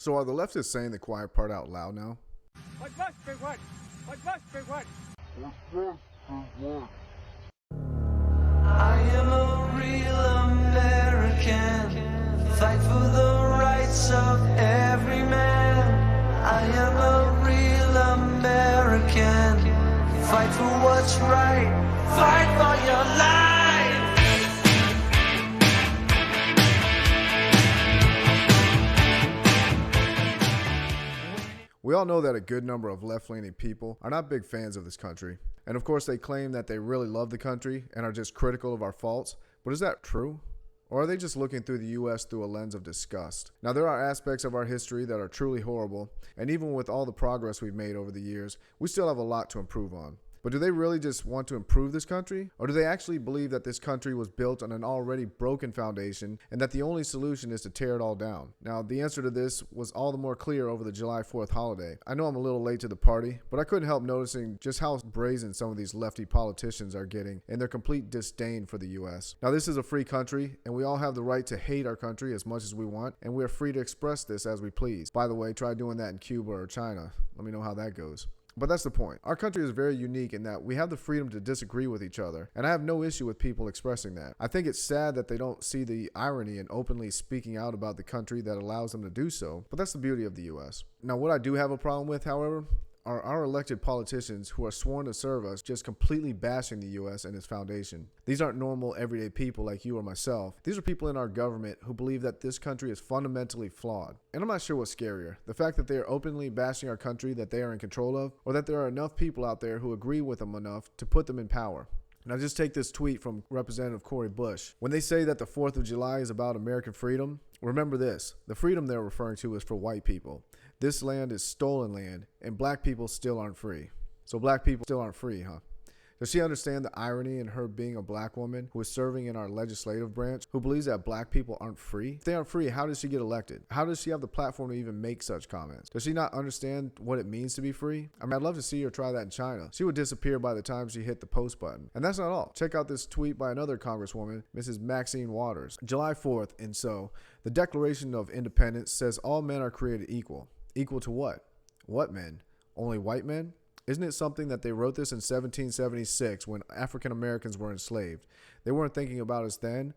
So are the leftists saying the quiet part out loud now? What must be what? What must be what? I am a real American. Fight for the rights of every man. I am a real American. Fight for what's right. Fight for your life. We all know that a good number of left-leaning people are not big fans of this country. And of course they claim that they really love the country and are just critical of our faults. But is that true? Or are they just looking through the U.S. through a lens of disgust? Now, there are aspects of our history that are truly horrible, and even with all the progress we've made over the years, we still have a lot to improve on. But do they really just want to improve this country? Or do they actually believe that this country was built on an already broken foundation and that the only solution is to tear it all down? Now, the answer to this was all the more clear over the July 4th holiday. I know I'm a little late to the party, but I couldn't help noticing just how brazen some of these lefty politicians are getting in their complete disdain for the U.S. Now, this is a free country, and we all have the right to hate our country as much as we want, and we are free to express this as we please. By the way, try doing that in Cuba or China. Let me know how that goes. But that's the point. Our country is very unique in that we have the freedom to disagree with each other, and I have no issue with people expressing that. I think it's sad that they don't see the irony in openly speaking out about the country that allows them to do so, but that's the beauty of the U.S. Now, what I do have a problem with, however, are our elected politicians who are sworn to serve us just completely bashing the U.S. and its foundation. These aren't normal, everyday people like you or myself. These are people in our government who believe that this country is fundamentally flawed. And I'm not sure what's scarier, the fact that they are openly bashing our country that they are in control of, or that there are enough people out there who agree with them enough to put them in power. Now just take this tweet from Representative Cori. When they say that the 4th of July is about American freedom, remember this: the freedom they're referring to is for white people. This land is stolen land, and black people still aren't free. So black people still aren't free, huh? Does she understand the irony in her being a black woman who is serving in our legislative branch, who believes that black people aren't free? If they aren't free, how does she get elected? How does she have the platform to even make such comments? Does she not understand what it means to be free? I mean, I'd love to see her try that in China. She would disappear by the time she hit the post button. And that's not all. Check out this tweet by another Congresswoman, Mrs. Maxine Waters. July 4th, and so, the Declaration of Independence says all men are created equal. Equal to what? What men? Only white men? Isn't it something that they wrote this in 1776 when African Americans were enslaved? They weren't thinking about us then,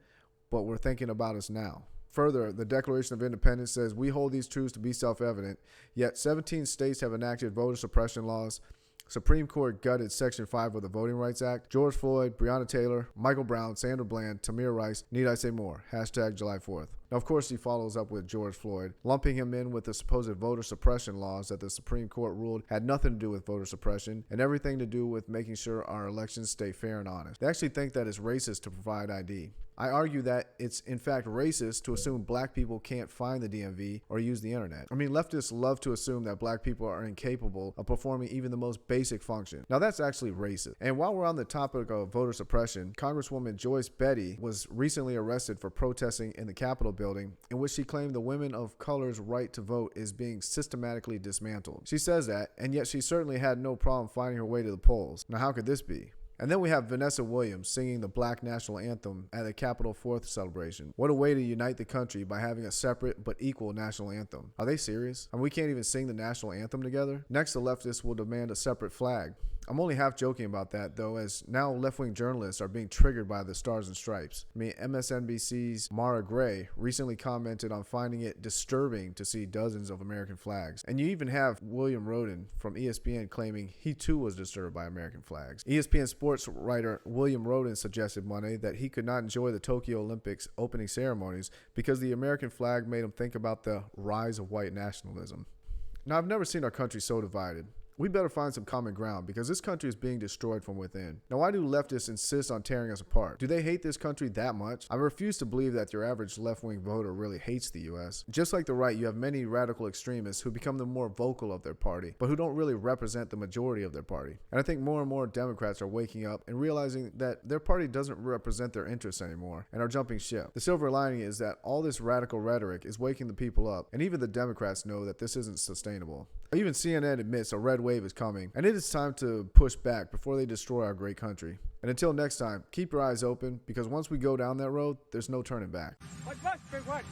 but were thinking about us now. Further, the Declaration of Independence says we hold these truths to be self-evident, yet 17 states have enacted voter suppression laws. Supreme Court gutted Section 5 of the Voting Rights Act. George Floyd, Breonna Taylor, Michael Brown, Sandra Bland, Tamir Rice, need I say more? Hashtag July 4th. Now, of course, he follows up with George Floyd, lumping him in with the supposed voter suppression laws that the Supreme Court ruled had nothing to do with voter suppression and everything to do with making sure our elections stay fair and honest. They actually think that it's racist to provide ID. I argue that it's in fact racist to assume black people can't find the DMV or use the internet. I mean, leftists love to assume that black people are incapable of performing even the most basic function. Now, that's actually racist. And while we're on the topic of voter suppression, Congresswoman Joyce Betty was recently arrested for protesting in the Capitol building, in which she claimed the women of color's right to vote is being systematically dismantled. She says that, and yet she certainly had no problem finding her way to the polls. Now, how could this be? And then we have Vanessa Williams singing the Black National Anthem at a Capitol 4th celebration. What a way to unite the country by having a separate but equal national anthem. Are they serious? I mean, we can't even sing the national anthem together? Next, the leftists will demand a separate flag. I'm only half joking about that, though, as now left-wing journalists are being triggered by the Stars and Stripes. I mean, MSNBC's Mara Gray recently commented on finding it disturbing to see dozens of American flags. And you even have William Roden from ESPN claiming he too was disturbed by American flags. ESPN sports writer William Roden suggested Monday that he could not enjoy the Tokyo Olympics opening ceremonies because the American flag made him think about the rise of white nationalism. Now, I've never seen our country so divided. We better find some common ground because this country is being destroyed from within. Now, why do leftists insist on tearing us apart? Do they hate this country that much? I refuse to believe that your average left-wing voter really hates the U.S. Just like the right, you have many radical extremists who become the more vocal of their party, but who don't really represent the majority of their party. And I think more and more Democrats are waking up and realizing that their party doesn't represent their interests anymore and are jumping ship. The silver lining is that all this radical rhetoric is waking the people up, and even the Democrats know that this isn't sustainable. Even CNN admits a red wave is coming, and it is time to push back before they destroy our great country. And until next time, keep your eyes open, because once we go down that road, there's no turning back. What must be what?